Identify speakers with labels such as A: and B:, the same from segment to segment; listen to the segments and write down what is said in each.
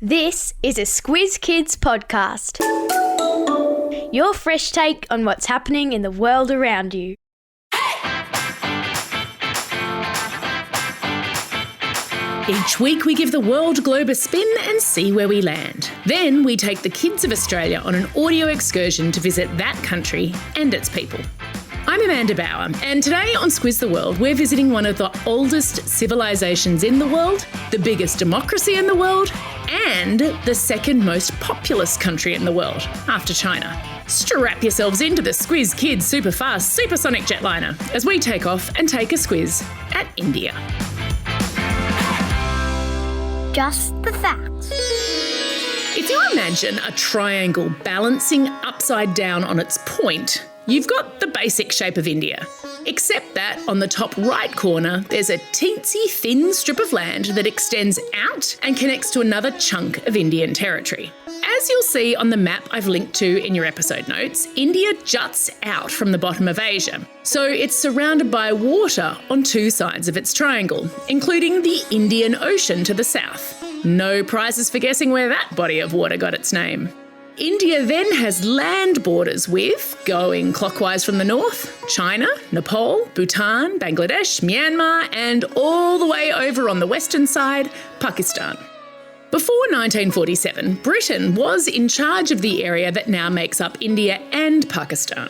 A: This is a Squiz Kids podcast. Your fresh take on what's happening in the world around you.
B: Each week we give the world globe a spin and see where we land. Then we take the kids of Australia on an audio excursion to visit that country and its people. I'm Amanda Bauer, and today on Squiz the World we're visiting one of the oldest civilisations in the world, the biggest democracy in the world, and the second most populous country in the world, after China. Strap yourselves into the Squiz Kids super fast supersonic jetliner as we take off and take a squiz at India.
A: Just the facts.
B: If you imagine a triangle balancing upside down on its point, you've got the basic shape of India. Except that on the top right corner, there's a teensy thin strip of land that extends out and connects to another chunk of Indian territory. As you'll see on the map I've linked to in your episode notes, India juts out from the bottom of Asia. So it's surrounded by water on two sides of its triangle, including the Indian Ocean to the south. No prizes for guessing where that body of water got its name. India then has land borders with, going clockwise from the north, China, Nepal, Bhutan, Bangladesh, Myanmar, and all the way over on the western side, Pakistan. Before 1947, Britain was in charge of the area that now makes up India and Pakistan.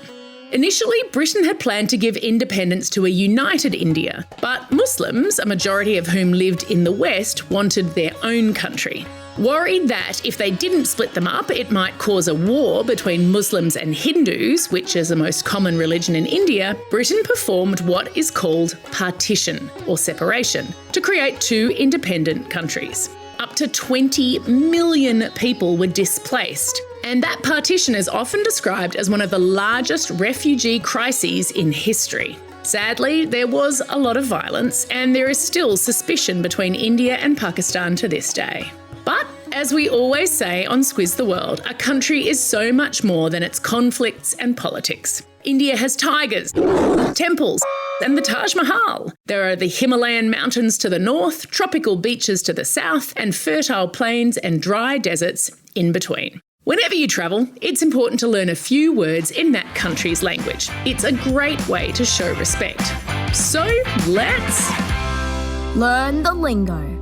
B: Initially, Britain had planned to give independence to a united India, but Muslims, a majority of whom lived in the West, wanted their own country. Worried that if they didn't split them up, it might cause a war between Muslims and Hindus, which is the most common religion in India, Britain performed what is called partition, or separation, to create two independent countries. Up to 20 million people were displaced, and that partition is often described as one of the largest refugee crises in history. Sadly, there was a lot of violence, and there is still suspicion between India and Pakistan to this day. But, as we always say on Squiz the World, a country is so much more than its conflicts and politics. India has tigers, temples, and the Taj Mahal. There are the Himalayan mountains to the north, tropical beaches to the south, and fertile plains and dry deserts in between. Whenever you travel, it's important to learn a few words in that country's language. It's a great way to show respect. So let's
A: Learn the lingo.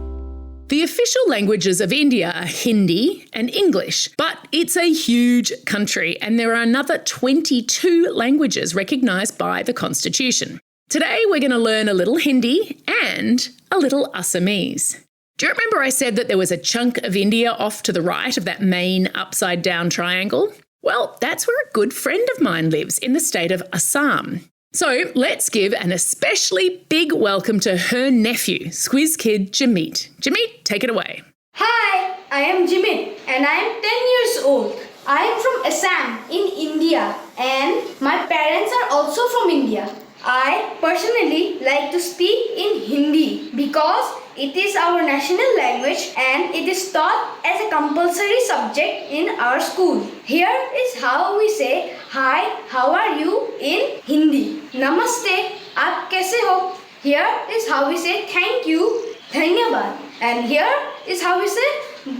B: The official languages of India are Hindi and English, but it's a huge country and there are another 22 languages recognised by the Constitution. Today we're going to learn a little Hindi and a little Assamese. Do you remember I said that there was a chunk of India off to the right of that main upside-down triangle? Well, that's where a good friend of mine lives in the state of Assam. So let's give an especially big welcome to her nephew, Squiz Kid Jamit. Jamit, take it away.
C: Hi, I am Jimit and I am 10 years old. I am from Assam in India and my parents are also from India. I personally like to speak in Hindi because it is our national language and it is taught as a compulsory subject in our school. Here is how we say hi, how are you in Hindi. Namaste, aap kaise ho? Here is how we say thank you, dhanyabad. And here is how we say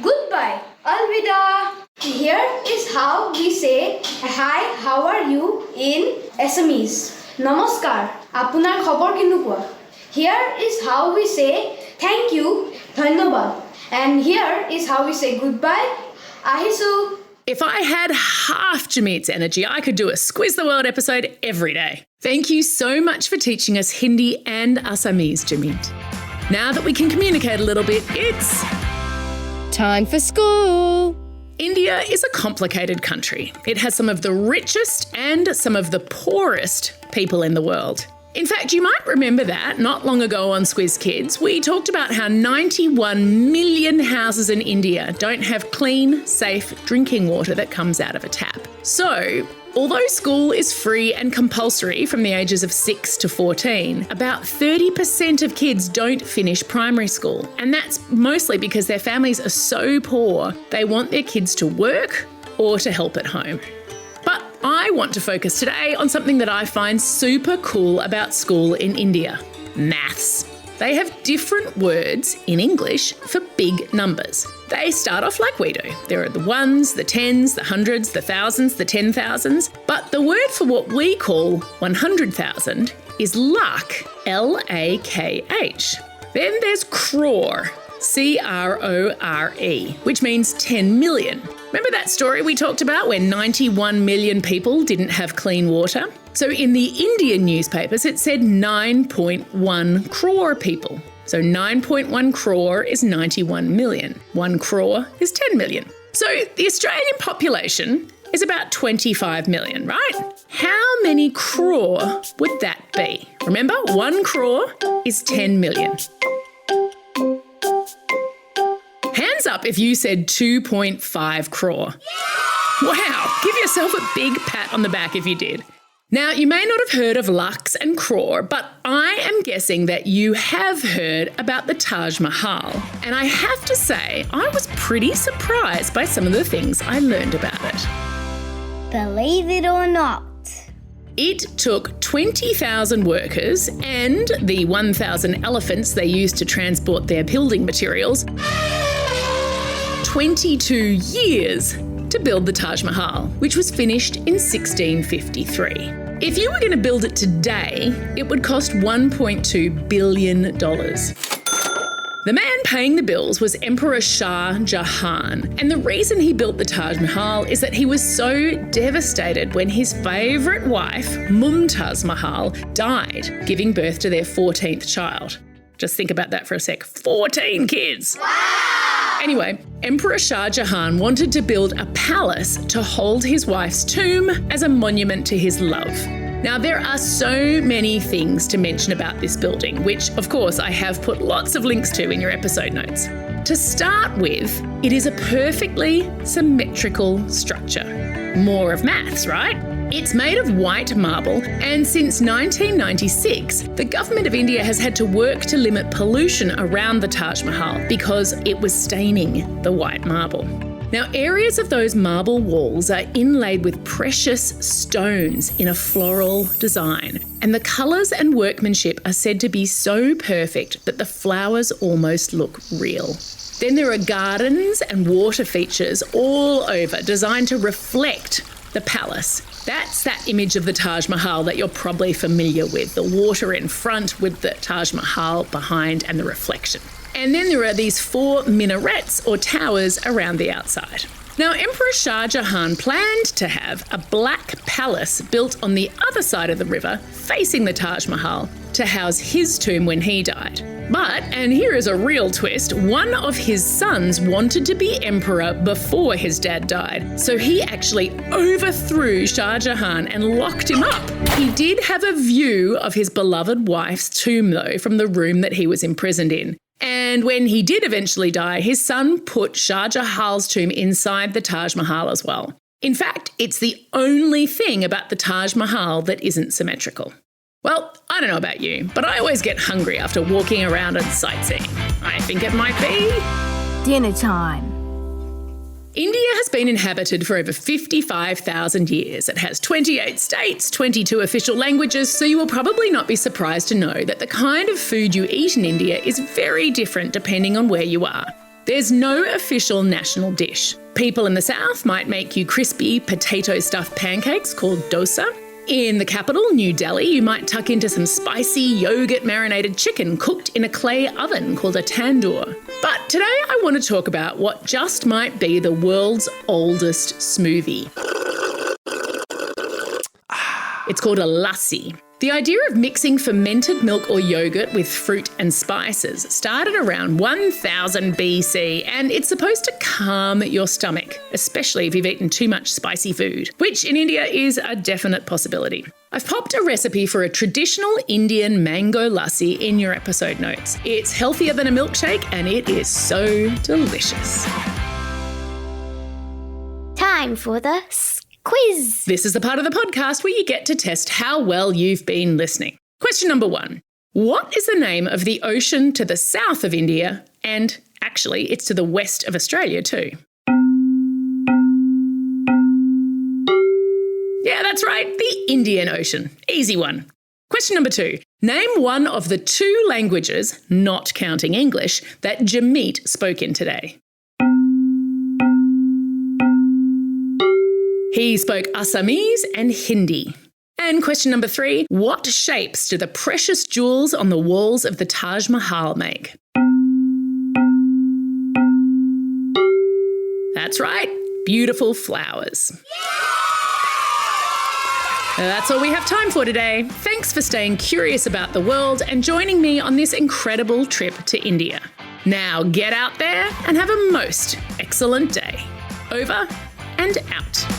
C: goodbye, alvida. Here is how we say hi, how are you in Assamese. Namaskar, apunar khobor kinukwa. Here is how we say thank you, dhanyabad. And here is how we say goodbye, ahisu.
B: If I had half Jamit's energy, I could do a Squiz the World episode every day. Thank you so much for teaching us Hindi and Assamese, Jamit. Now that we can communicate a little bit, it's
D: time for school.
B: India is a complicated country. It has some of the richest and some of the poorest people in the world. In fact, you might remember that not long ago on Squiz Kids, we talked about how 91 million houses in India don't have clean, safe drinking water that comes out of a tap. So, although school is free and compulsory from the ages of 6 to 14, about 30% of kids don't finish primary school. And that's mostly because their families are so poor, they want their kids to work or to help at home. But I want to focus today on something that I find super cool about school in India: maths. They have different words in English for big numbers. They start off like we do. There are the ones, the tens, the hundreds, the thousands, the 10,000s. But the word for what we call 100,000 is lakh, L-A-K-H. Then there's crore, C-R-O-R-E, which means 10 million. Remember that story we talked about where 91 million people didn't have clean water? So in the Indian newspapers, it said 9.1 crore people. So 9.1 crore is 91 million. 1 crore is 10 million. So the Australian population is about 25 million, right? How many crore would that be? Remember, 1 crore is 10 million. Hands up if you said 2.5 crore. Yeah! Wow, give yourself a big pat on the back if you did. Now, you may not have heard of lakhs and crore, but I am guessing that you have heard about the Taj Mahal. And I have to say, I was pretty surprised by some of the things I learned about it.
C: Believe it or not.
B: It took 20,000 workers and the 1,000 elephants they used to transport their building materials 22 years to build the Taj Mahal, which was finished in 1653. If you were going to build it today, it would cost $1.2 billion. The man paying the bills was Emperor Shah Jahan, and the reason he built the Taj Mahal is that he was so devastated when his favourite wife, Mumtaz Mahal, died, giving birth to their 14th child. Just think about that for a sec. 14 kids! Wow! Anyway, Emperor Shah Jahan wanted to build a palace to hold his wife's tomb as a monument to his love. Now, there are so many things to mention about this building, which, of course, I have put lots of links to in your episode notes. To start with, it is a perfectly symmetrical structure. More of maths, right? It's made of white marble, and since 1996, the government of India has had to work to limit pollution around the Taj Mahal because it was staining the white marble. Now, areas of those marble walls are inlaid with precious stones in a floral design, and the colours and workmanship are said to be so perfect that the flowers almost look real. Then there are gardens and water features all over, designed to reflect the palace. That's that image of the Taj Mahal that you're probably familiar with, the water in front with the Taj Mahal behind and the reflection. And then there are these 4 minarets or towers around the outside. Now, Emperor Shah Jahan planned to have a black palace built on the other side of the river, facing the Taj Mahal, to house his tomb when he died. But, and here is a real twist, one of his sons wanted to be emperor before his dad died. So he actually overthrew Shah Jahan and locked him up. He did have a view of his beloved wife's tomb, though, from the room that he was imprisoned in. And when he did eventually die, his son put Shah Jahan's tomb inside the Taj Mahal as well. In fact, it's the only thing about the Taj Mahal that isn't symmetrical. Well, I don't know about you, but I always get hungry after walking around and sightseeing. I think it might be
D: Dinner time.
B: India has been inhabited for over 55,000 years. It has 28 states, 22 official languages, so you will probably not be surprised to know that the kind of food you eat in India is very different depending on where you are. There's no official national dish. People in the south might make you crispy potato-stuffed pancakes called dosa. In the capital, New Delhi, you might tuck into some spicy yogurt-marinated chicken cooked in a clay oven called a tandoor. But today I want to talk about what just might be the world's oldest smoothie. It's called a lassi. The idea of mixing fermented milk or yogurt with fruit and spices started around 1000 BC, and it's supposed to calm your stomach, especially if you've eaten too much spicy food, which in India is a definite possibility. I've popped a recipe for a traditional Indian mango lassi in your episode notes. It's healthier than a milkshake and it is so delicious.
A: Time for the quiz.
B: This is the part of the podcast where you get to test how well you've been listening. Question number 1. What is the name of the ocean to the south of India? And actually, it's to the west of Australia too. Yeah, that's right, the Indian Ocean. Easy one. Question number 2. Name one of the 2 languages, not counting English, that Jamit spoke in today. He spoke Assamese and Hindi. And question number 3, what shapes do the precious jewels on the walls of the Taj Mahal make? That's right, beautiful flowers. That's all we have time for today. Thanks for staying curious about the world and joining me on this incredible trip to India. Now get out there and have a most excellent day. Over and out.